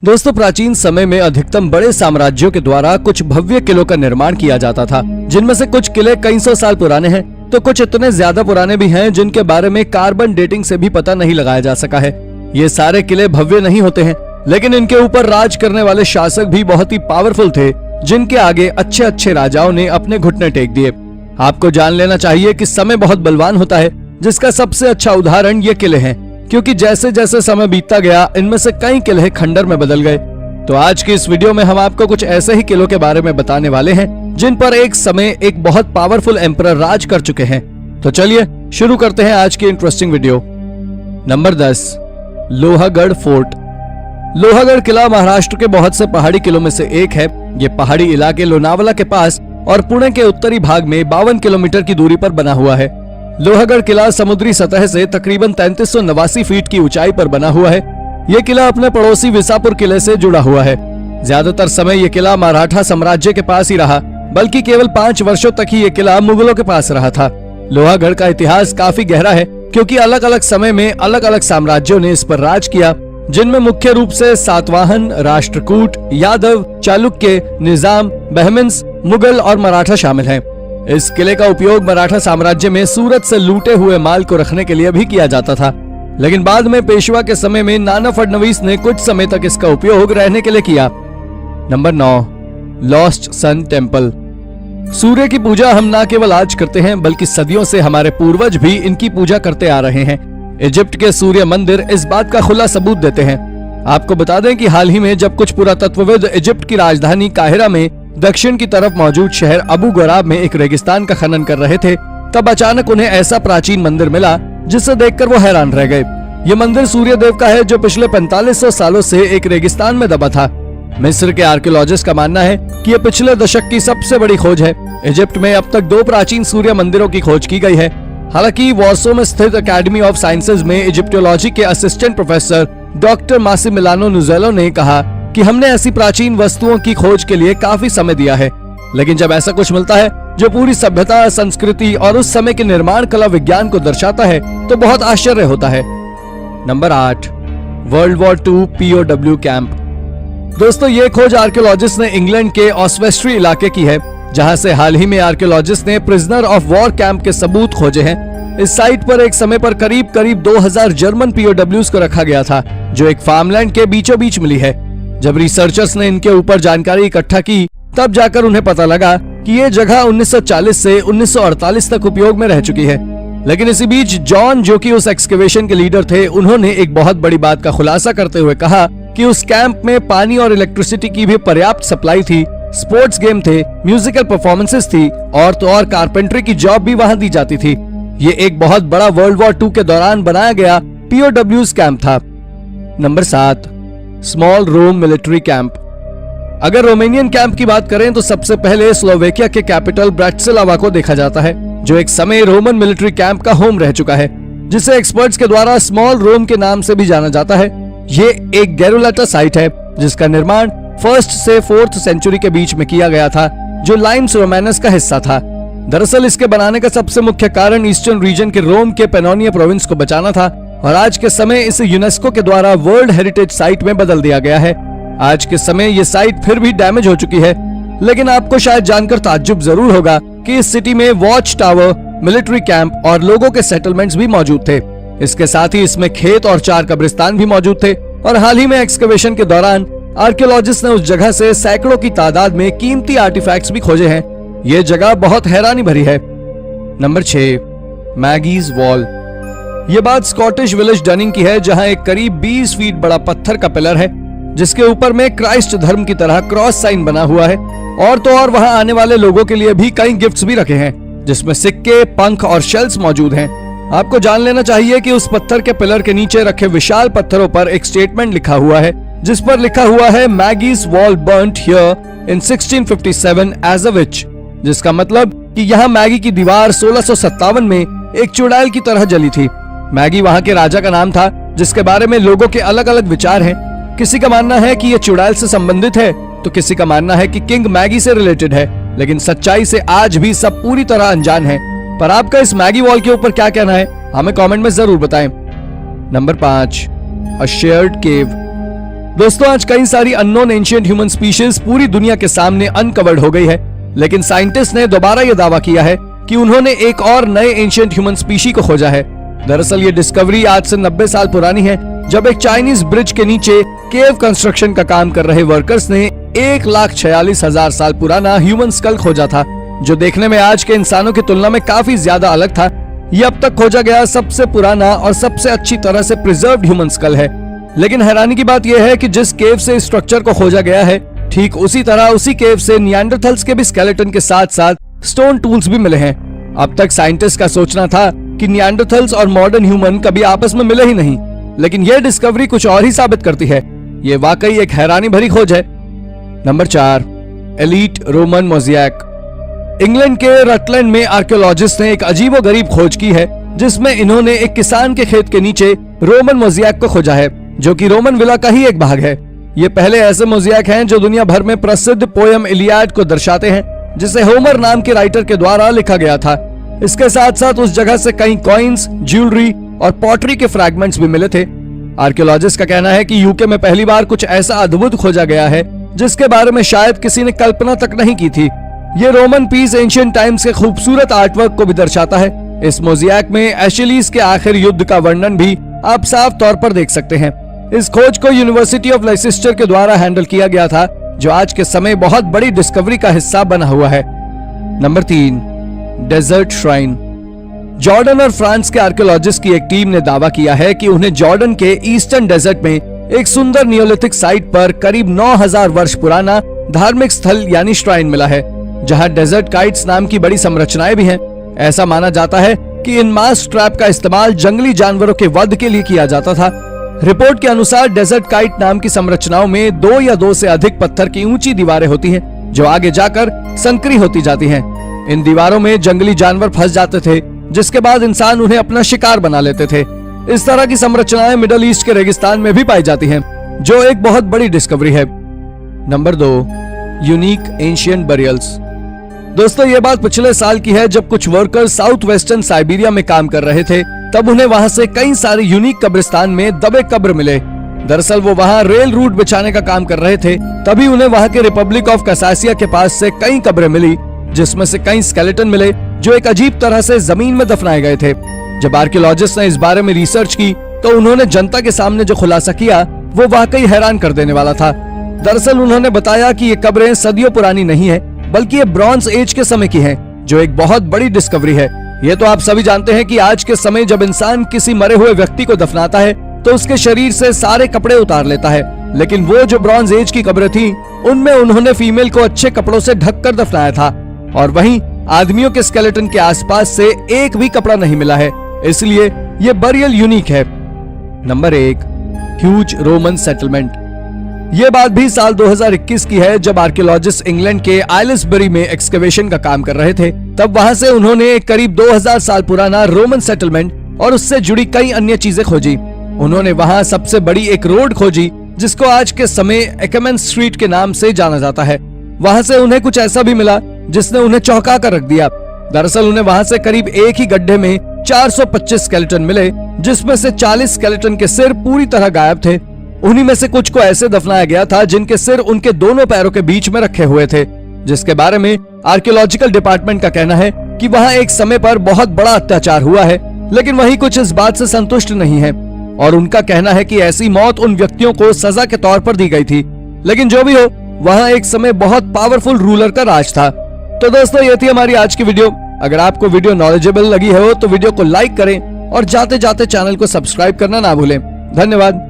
दोस्तों, प्राचीन समय में अधिकतम बड़े साम्राज्यों के द्वारा कुछ भव्य किलों का निर्माण किया जाता था, जिनमें से कुछ किले कई सौ साल पुराने हैं तो कुछ इतने ज्यादा पुराने भी हैं जिनके बारे में कार्बन डेटिंग से भी पता नहीं लगाया जा सका है। ये सारे किले भव्य नहीं होते हैं, लेकिन इनके ऊपर राज करने वाले शासक भी बहुत ही पावरफुल थे, जिनके आगे अच्छे अच्छे राजाओं ने अपने घुटने टेक दिए। आपको जान लेना चाहिए कि समय बहुत बलवान होता है, जिसका सबसे अच्छा उदाहरण ये किले हैं, क्योंकि जैसे जैसे समय बीतता गया इनमें से कई किले खंडर में बदल गए। तो आज की इस वीडियो में हम आपको कुछ ऐसे ही किलों के बारे में बताने वाले हैं जिन पर एक समय एक बहुत पावरफुल एम्परर राज कर चुके हैं। तो चलिए शुरू करते हैं आज की interesting video. Number 10, Lohagarh fort. Lohagarh किला महाराष्ट्र के बहुत से पहाड़ी किलों में से एक है। ये पहाड़ी इलाके लोनावला के पास और पुणे के उत्तरी भाग में 52 किलोमीटर की दूरी पर बना हुआ है। लोहागढ़ किला समुद्री सतह से तकरीबन 3389 फीट की ऊंचाई पर बना हुआ है। यह किला अपने पड़ोसी विसापुर किले से जुड़ा हुआ है। ज्यादातर समय यह किला मराठा साम्राज्य के पास ही रहा, बल्कि केवल 5 वर्षों तक ही यह किला मुगलों के पास रहा था। लोहागढ़ का इतिहास काफी गहरा है, क्योंकि अलग अलग समय में अलग अलग साम्राज्यों ने इस पर राज किया, जिनमें मुख्य रूप से सातवाहन, राष्ट्रकूट, यादव, चालुक्य, निजाम, बहमिन्स, मुगल और मराठा शामिल हैं। इस किले का उपयोग मराठा साम्राज्य में सूरत से लूटे हुए माल को रखने के लिए भी किया जाता था, लेकिन बाद में पेशवा के समय में नाना फडणवीस ने कुछ समय तक इसका उपयोग रहने के लिए किया। Number 9, lost sun temple. Surya की पूजा हम न केवल आज करते हैं, बल्कि सदियों से हमारे पूर्वज भी इनकी पूजा करते आ रहे हैं। इजिप्ट के सूर्य मंदिर इस बात का खुला सबूत देते हैं। आपको बता दें कि हाल ही में जब कुछ पुरातत्वविद इजिप्ट की राजधानी काहिरा में दक्षिण की तरफ मौजूद शहर अबू गराब में एक रेगिस्तान का खनन कर रहे थे, तब अचानक उन्हें ऐसा प्राचीन मंदिर मिला जिसे देखकर वो हैरान रह गए। ये मंदिर सूर्य देव का है, जो पिछले 4500 सालों से एक रेगिस्तान में दबा था। मिस्र के आर्कियोलॉजिस्ट का मानना है कि यह पिछले दशक की सबसे बड़ी खोज है। इजिप्ट में अब तक 2 प्राचीन सूर्य मंदिरों की खोज की गई है। हालांकि वॉर्सो में स्थित अकेडमी ऑफ साइंसेज में इजिप्टोलॉजी के असिस्टेंट प्रोफेसर डॉक्टर मासिमिलियानो नुजेलो ने कहा कि हमने ऐसी प्राचीन वस्तुओं की खोज के लिए काफी समय दिया है, लेकिन जब ऐसा कुछ मिलता है जो पूरी सभ्यता, संस्कृति और उस समय के निर्माण कला विज्ञान को दर्शाता है, तो बहुत आश्चर्य होता है। Number 8, world war 2 POW camp. दोस्तों, ये खोज आर्कियोलॉजिस्ट ने इंग्लैंड के ऑस्वेस्ट्री इलाके की है, जहां से हाल ही में आर्कियोलॉजिस्ट ने प्रिजनर ऑफ वॉर कैंप के सबूत खोजे हैं। इस साइट पर एक समय पर करीब 2000 जर्मन POWs को रखा गया था, जो एक फार्मलैंड के बीचों बीच मिली है। जब रिसर्चर्स ने इनके ऊपर जानकारी इकट्ठा की, तब जाकर उन्हें पता लगा कि ये जगह 1940 से 1948 तक उपयोग में रह चुकी है। लेकिन इसी बीच जॉन, जो कि उस एक्सकेवेशन के लीडर थे, उन्होंने एक बहुत बड़ी बात का खुलासा करते हुए कहा कि उस कैंप में पानी और इलेक्ट्रिसिटी की भी पर्याप्त सप्लाई थी, स्पोर्ट्स गेम थे, म्यूजिकल परफॉर्मेंसेस थी और तो और कारपेंटरी की जॉब भी वहां दी जाती थी। ये एक बहुत बड़ा वर्ल्ड वॉर 2 के दौरान बनाया गया POWs कैंप था। नंबर 7, स्मॉल रोम मिलिट्री कैंप। अगर रोमेनियन कैंप की बात करें तो सबसे पहले स्लोवेकिया के कैपिटल ब्राटिस्लावा को देखा जाता है, जो एक समय रोमन मिलिट्री कैंप का होम रह चुका है, जिसे एक्सपर्ट्स के द्वारा स्मॉल रोम के नाम से भी जाना जाता है। ये एक गैरुलाटा साइट है, जिसका निर्माण 1st से 4th सेंचुरी के बीच में किया गया था, जो लाइम्स रोमानस का हिस्सा था। दरअसल इसके बनाने का सबसे मुख्य कारण ईस्टर्न रीजन के रोम के पेनोनिया प्रोविंस को बचाना था, और आज के समय इसे यूनेस्को के द्वारा वर्ल्ड हेरिटेज साइट में बदल दिया गया है। आज के समय ये साइट फिर भी डैमेज हो चुकी है, लेकिन आपको शायद जानकर ताज्जुब जरूर होगा कि इस सिटी में वॉच टावर, मिलिट्री कैंप और लोगों के सेटलमेंट्स भी मौजूद थे। इसके साथ ही इसमें खेत और 4 कब्रिस्तान भी मौजूद थे, और हाल ही में एक्सकवेशन के दौरान आर्कियोलॉजिस्ट ने उस जगह से सैकड़ों की तादाद में कीमती आर्टिफैक्ट्स भी खोजे हैं। ये जगह बहुत हैरानी भरी है। Number 6, Maggie's wall. ये बात स्कॉटिश विलेज डनिंग की है, जहां एक करीब 20 फीट बड़ा पत्थर का पिलर है, जिसके ऊपर में क्राइस्ट धर्म की तरह क्रॉस साइन बना हुआ है, और तो और वहां आने वाले लोगों के लिए भी कई गिफ्ट्स भी रखे हैं, जिसमें सिक्के, पंख और शेल्स मौजूद हैं। आपको जान लेना चाहिए कि उस पत्थर के पिलर के नीचे रखे विशाल पत्थरों पर एक स्टेटमेंट लिखा हुआ है, जिस पर लिखा हुआ है Maggie's wall burnt here in 1657 as a witch, जिसका मतलब कि यहाँ मैगी की दीवार 1657 में एक चुड़ैल की तरह जली थी। मैगी वहाँ के राजा का नाम था, जिसके बारे में लोगों के अलग अलग विचार हैं। किसी का मानना है कि यह चुड़ैल से संबंधित है, तो किसी का मानना है कि किंग मैगी से रिलेटेड है, लेकिन सच्चाई से आज भी सब पूरी तरह अनजान है। पर आपका इस मैगी वॉल के ऊपर क्या कहना है, हमें कमेंट में जरूर बताएं। नंबर 5, अ शेयर्ड केव। दोस्तों आज कई सारी अननोन एंशिएंट ह्यूमन स्पीशीज पूरी दुनिया के सामने अनकवर्ड हो गई है, लेकिन साइंटिस्ट ने दोबारा यह दावा किया है कि उन्होंने एक और नए एंशिएंट ह्यूमन स्पीशी को खोजा है। दरअसल ये डिस्कवरी आज से 90 साल पुरानी है, जब एक चाइनीज ब्रिज के नीचे केव कंस्ट्रक्शन का काम कर रहे वर्कर्स ने 1,46,000 साल पुराना ह्यूमन स्कल खोजा था, जो देखने में आज के इंसानों की तुलना में काफी ज्यादा अलग था। ये अब तक खोजा गया सबसे पुराना और सबसे अच्छी तरह से प्रिजर्व्ड ह्यूमन स्कल है। लेकिन हैरानी की बात यह है कि जिस केव से इस स्ट्रक्चर को खोजा गया है, ठीक उसी तरह उसी केव से निएंडरथल्स के भी स्केलेटन के साथ साथ स्टोन टूल्स भी मिले हैं। अब तक साइंटिस्ट का सोचना था कि निएंडरथल्स और मॉडर्न ह्यूमन कभी आपस में मिले ही नहीं, लेकिन यह डिस्कवरी कुछ और ही साबित करती है। ये वाकई एक हैरानी भरी खोज है। Number 4, elite Roman mosaic. England के रटलैंड में आर्कियोलॉजिस्ट ने एक अजीबोगरीब खोज की है, जिसमें इन्होंने एक किसान के खेत के नीचे रोमन मोज़ेक को खोजा है, जो कि रोमन विला का ही एक भाग है। ये पहले ऐसे मोज़ेक हैं जो दुनिया भर में प्रसिद्ध पोयम इलियाड को दर्शाते हैं, जिसे होमर नाम के राइटर के द्वारा लिखा गया था। इसके साथ साथ उस जगह से कई कॉइन्स, ज्वेलरी और पॉटरी के फ्रैगमेंट्स भी मिले थे। आर्कियोलॉजिस्ट का कहना है कि यूके में पहली बार कुछ ऐसा अद्भुत खोजा गया है जिसके बारे में शायद किसी ने कल्पना तक नहीं की थी। ये रोमन पीस एंशिएंट टाइम्स के खूबसूरत आर्टवर्क को भी दर्शाता है। इस मोज़ेक में एशलीज के आखिर युद्ध का वर्णन भी आप साफ तौर पर देख सकते हैं। इस खोज को यूनिवर्सिटी ऑफ लेसिस्टर के द्वारा हैंडल किया गया था, जो आज के समय बहुत बड़ी डिस्कवरी का हिस्सा बना हुआ है। Number 3, desert shrine. जॉर्डन और फ्रांस के आर्कियोलॉजिस्ट की एक टीम ने दावा किया है कि उन्हें जॉर्डन के ईस्टर्न डेजर्ट में एक सुंदर नियोलिथिक साइट पर करीब 9,000 वर्ष पुराना धार्मिक स्थल यानी श्राइन मिला है, जहां डेजर्ट काइट्स नाम की बड़ी संरचनाएं भी हैं। ऐसा माना जाता है कि इन मास ट्रैप का इस्तेमाल जंगली जानवरों के वध के लिए किया जाता था। रिपोर्ट के अनुसार डेजर्ट काइट नाम की संरचनाओं में 2 या 2 से अधिक पत्थर की ऊंची दीवारें होती हैं, जो आगे जाकर संकरी होती जाती हैं। इन दीवारों में जंगली जानवर फंस जाते थे, जिसके बाद इंसान उन्हें अपना शिकार बना लेते थे। इस तरह की संरचनाएं मिडल ईस्ट के रेगिस्तान में भी पाई जाती हैं, जो एक बहुत बड़ी डिस्कवरी है। Number 2, unique ancient burials. दोस्तों ये बात पिछले साल की है, जब कुछ वर्कर्स साउथ वेस्टर्न साइबेरिया में काम कर रहे थे, तब उन्हें वहां से कई सारे यूनिक कब्रिस्तान में दबे कब्र मिले। दरअसल वो वहां रेल रूट बिछाने का काम कर रहे थे, तभी उन्हें वहां के रिपब्लिक ऑफ कसासिया के पास से कई कब्रें मिली, जिसमें से कई स्केलेटन मिले जो एक अजीब तरह से जमीन में दफनाए गए थे। जब आर्कियोलॉजिस्ट ने इस बारे में रिसर्च की, तो उन्होंने जनता के सामने जो खुलासा किया वो वाकई हैरान कर देने वाला था। दरअसल उन्होंने बताया कि ये कब्रें सदियों पुरानी नहीं है, बल्कि ये ब्रॉन्ज एज के समय की हैं, जो एक बहुत बड़ी डिस्कवरी है। ये तो आप सभी जानते हैं कि आज के समय जब इंसान किसी मरे हुए व्यक्ति को दफनाता है, तो उसके शरीर से सारे कपड़े उतार लेता है, लेकिन वो जो ब्रॉन्ज एज की कब्रें थी, उनमें उन्होंने फीमेल को अच्छे कपड़ों से ढककर दफनाया था, और वहीं आदमियों के स्केलेटन के आसपास से एक भी कपड़ा नहीं मिला है, इसलिए ये बरियल यूनिक है। Number 1, huge Roman settlement. ये बात भी साल 2021 की है, जब आर्कियोलॉजिस्ट इंग्लैंड के आइलिसबरी में एक्सकवेशन का काम कर रहे थे। तब वहां से उन्होंने करीब 2000 साल पुराना रोमन सेटलमेंट और उससे जुड़ी कई अन्य चीजें खोजी। उन्होंने वहां सबसे बड़ी एक रोड खोजी, जिसको आज के समय एक्मेन स्ट्रीट के नाम से जाना जाता है। वहां से उन्हें कुछ ऐसा भी मिला जिसने उन्हें चौंका कर रख दिया। दरअसल उन्हें वहां से करीब एक ही गड्ढे में 425 स्केलेटन मिले, जिसमें से 40 स्केलेटन के सिर पूरी तरह गायब थे। उन्हीं में से कुछ को ऐसे दफनाया गया था जिनके सिर उनके दोनों पैरों के बीच में रखे हुए थे, जिसके बारे में आर्कियोलॉजिकल डिपार्टमेंट का कहना है कि वहां एक समय पर बहुत बड़ा अत्याचार हुआ है, लेकिन वही कुछ इस बात से संतुष्ट नहीं है, और उनका कहना है कि ऐसी मौत उन व्यक्तियों को सजा के तौर पर दी गई थी। लेकिन जो भी हो, वहां एक समय बहुत पावरफुल रूलर का राज था। तो दोस्तों ये थी हमारी आज की वीडियो। अगर आपको वीडियो नॉलेजेबल लगी हो तो वीडियो को लाइक करें और जाते जाते चैनल को सब्सक्राइब करना ना भूलें। धन्यवाद।